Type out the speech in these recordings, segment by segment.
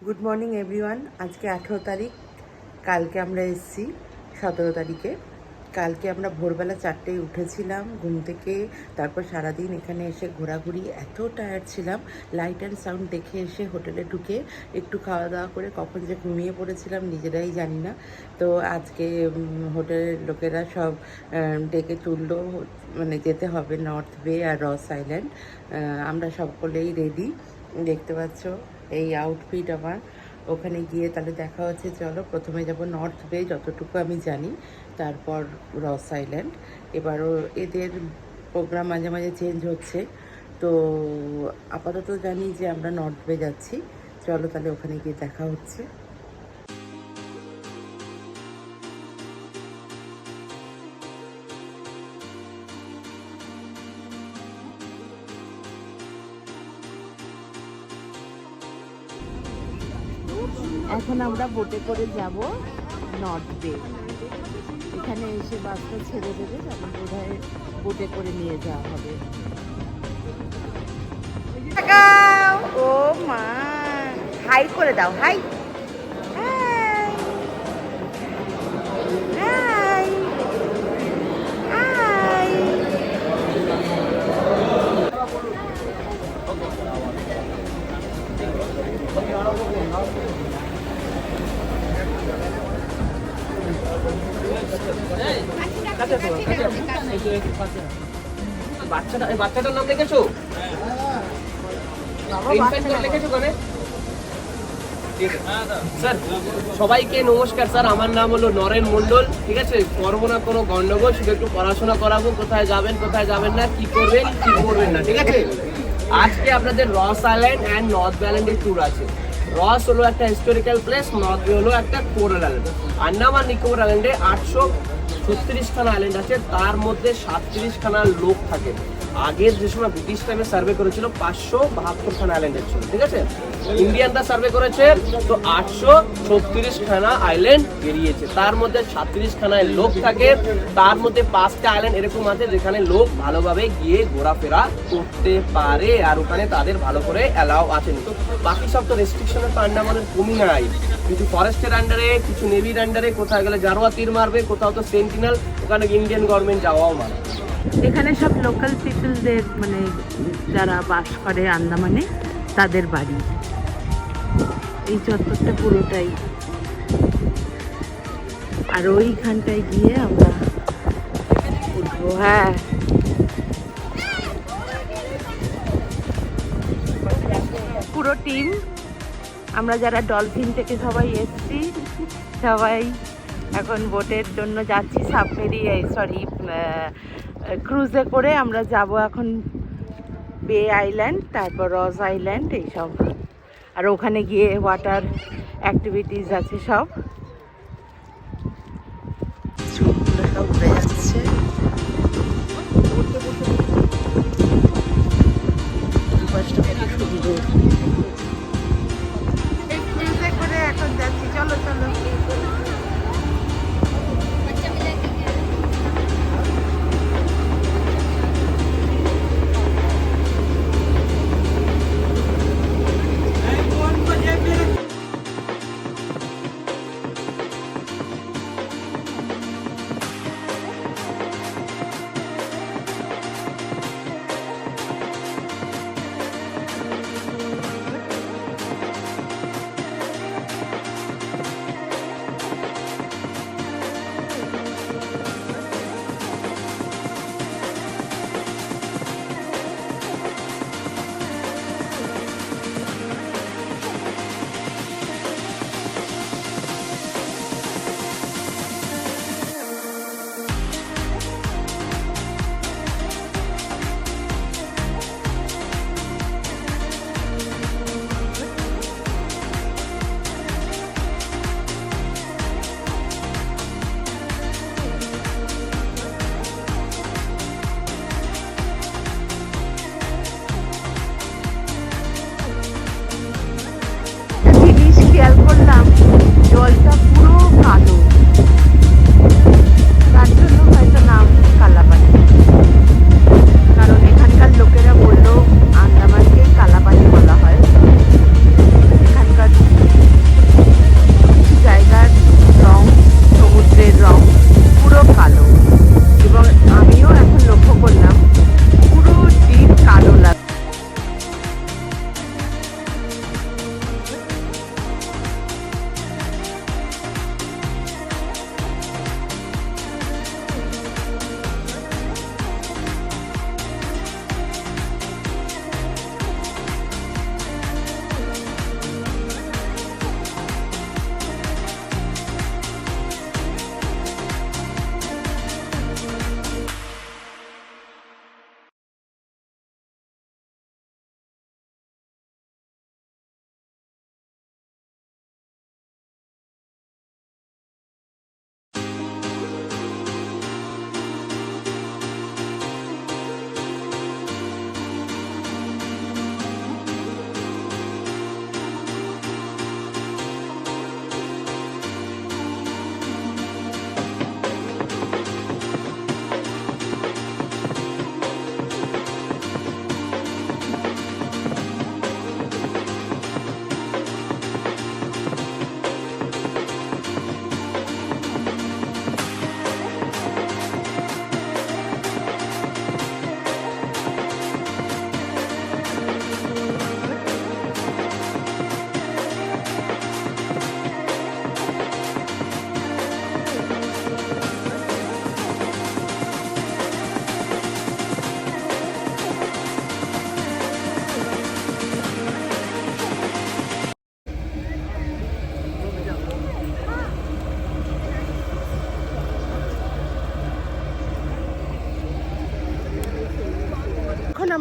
Good morning everyone. আজকে 18 তারিখ, কালকে আমরা এসেছি 17 তারিখে। কালকে আমরা ভোরবেলা 4টেয় উঠেছিলাম ঘুম থেকে, তারপর সারাদিন এখানে এসে ঘোরাঘুরি, এত টায়ার্ড ছিলাম। লাইট অ্যান্ড সাউন্ড দেখে এসে হোটেলে ঢুকে একটু খাওয়া দাওয়া করে কখন যে ঘুমিয়ে পড়েছিলাম নিজেরাই জানি না। তো আজকে হোটেলের লোকেরা সব ডেকে তুললো, মানে যেতে হবে নর্থ বে আর রস আইল্যান্ড। আমরা সকলেই রেডি, দেখতে পাচ্ছ এই আউটফিট আমার। ওখানে গিয়ে তাহলে দেখা হচ্ছে। চলো, প্রথমে যাব নর্থ বে যতটুকু আমি জানি, তারপর রস আইল্যান্ড। এবারও এদের প্রোগ্রাম মাঝে মাঝে চেঞ্জ হচ্ছে, তো আপাতত জানি যে আমরা নর্থ বে যাচ্ছি। চলো তাহলে ওখানে গিয়ে দেখা হচ্ছে। এখন আমরা বোটে করে যাব নর্থ বে। এখানে এসে বাসটা ছেড়ে দেবে, তখন বোধহয় বোটে করে নিয়ে যাওয়া হবে। ও মা, হাই করে দাও, হাই হাই হাই। বাচ্চাটার নাম লিখেছো? স্যার সবাইকে নমস্কার। স্যার আমার নাম হলো নরেন মন্ডল, ঠিক আছে? করবো না কোনো গন্ডগোল, শুধু একটু পড়াশোনা করাবো, কোথায় যাবেন কোথায় যাবেন না, কি করবেন কি করবেন না, ঠিক আছে? আজকে আপনাদের রস আইল্যান্ড অ্যান্ড নর্থ আইল্যান্ডের ট্যুর আছে। রস হলো একটা হিস্টোরিক্যাল প্লেস, নর্থ বে হলো একটা কোরাল আইল্যান্ড। আন্দামান নিকোবর আইল্যান্ডে 836খানা আইল্যান্ড আছে, তার মধ্যে 37খানা লোক থাকে। আগের যে সময় ব্রিটিশ টাইমে সার্ভে করেছিল 572খানা আইল্যান্ডের ছিল, ঠিক আছে? ইন্ডিয়ানরা সার্ভে করেছে তো 836খানা আইল্যান্ড বেরিয়েছে, তার মধ্যে 37খানায় লোক থাকে। তার মধ্যে 5টা আইল্যান্ড এরকম আছে যেখানে লোক ভালোভাবে গিয়ে ঘোরাফেরা করতে পারে, আর ওখানে তাদের ভালো করে অ্যালাউ আছে। তো বাকি সব তো রেস্ট্রিকশনের তো আন্ডামানের কমই নাই, কিছু ফরেস্টের আন্ডারে, কিছু নেভির আন্ডারে, কোথাও গেলে জারোয়া তীর মারবে, কোথাও তো সেন্টিনাল, ওখানে ইন্ডিয়ান গভর্নমেন্ট যাওয়াও মানে। এখানে সব লোকাল পিপলদের, মানে যারা বাস করে আন্দামানে, তাদের বাড়ি। এই চত্বরটা পুরোটাই। আর ওইখানটায় গিয়ে আমরা উঠবো। হ্যাঁ, পুরো টিম আমরা যারা ডলফিন থেকে সবাই এসছি, সবাই এখন বোটের জন্য যাচ্ছি। সাবমেরি সরি ক্রুজে করে আমরা যাব এখন বে আইল্যান্ড, তারপর রস আইল্যান্ড, এইসব। আর ওখানে গিয়ে ওয়াটার অ্যাক্টিভিটিস আছে সব। চুলগুলো সব উড়ে যাচ্ছে। ক্রুজে করে এখন যাচ্ছি। চলো চলো। খেয়াল করলাম জলটা পুরো কালো, তার জন্য হয়তো নাম কালাপানি। কারণ এখানকার লোকেরা বললো আন্দামানকে কালাপানি বলা হয়। এখানকার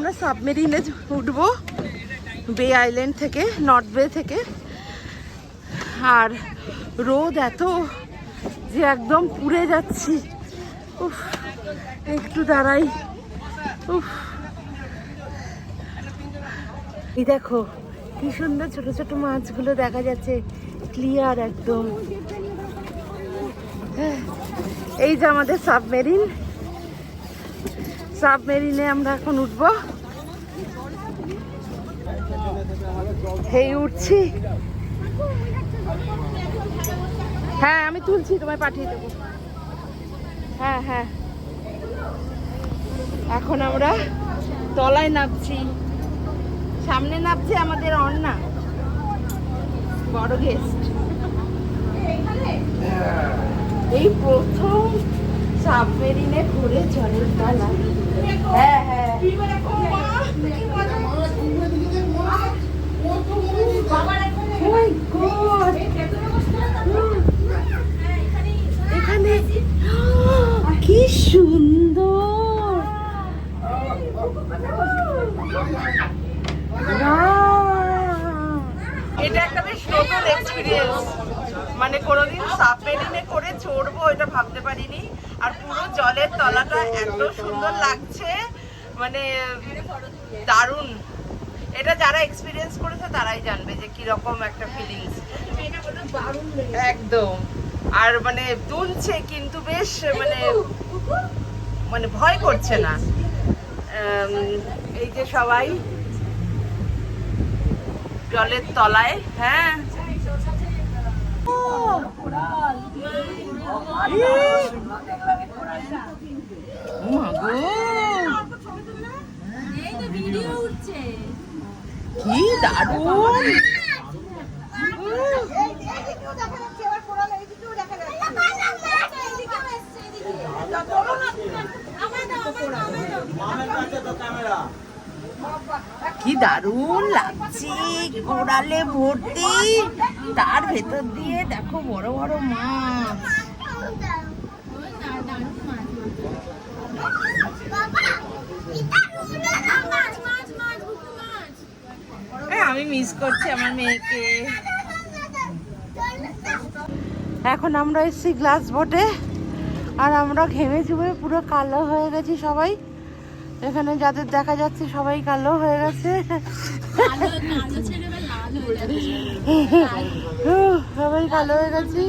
আমরা সাবমেরিনে উঠবো বে আইল্যান্ড থেকে, নর্থ বে থেকে। আর রোদ এত যে একদম পুড়ে যাচ্ছি। উফ, একটু দাঁড়াই। উফ, এই দেখো কি সুন্দর ছোট ছোট মাছগুলো দেখা যাচ্ছে, ক্লিয়ার একদম। এই যে আমাদের সাবমেরিন, সাবমেরিনে আমরা এখন উঠবো। এই উঠছি। হ্যাঁ আমি তুলছি, তোমায় পাঠিয়ে দেবো। হ্যাঁ হ্যাঁ, এখন আমরা তলায় নামছি। সামনে নামছে আমাদের অন্না, বড় গেস্ট। এই প্রথম সাবমেরিনে ঘুরে জলের তলা। হ্যাঁ হ্যাঁ, এখানে কি সুন্দর, এটা একটা বেশ নতুন এক্সপিরিয়েন্স। মানে কোনোদিন সাবমেরিনে করে চড়বো এটা ভাবতে পারিনি। আর পুরো জলের তলাটা এত সুন্দর লাগছে, মানে দারুণ। এটা যারা এক্সপিরিয়েন্স করেছে তারাই জানবে যে কিরকম একটা ফিলিংস। একদম। আর মানে দুলছে কিন্তু বেশ, মানে মানে ভয় করছে না। এই যে সবাই জলের তলায়। হ্যাঁ কি দারুণ। কি দারুণ লাগছে, কোরালে ভর্তি, তার ভেতর দিয়ে দেখো বড় বড় মাছ। আমি মিস করছি আমার মেয়েকে। এখন আমরা এসেছি গ্লাস বোটে, আর আমরা ঘেমে চুমে পুরো কালো হয়ে গেছি সবাই। এখানে যাদের দেখা যাচ্ছে সবাই কালো হয়ে গেছে, সবাই কালো হয়ে গেছি।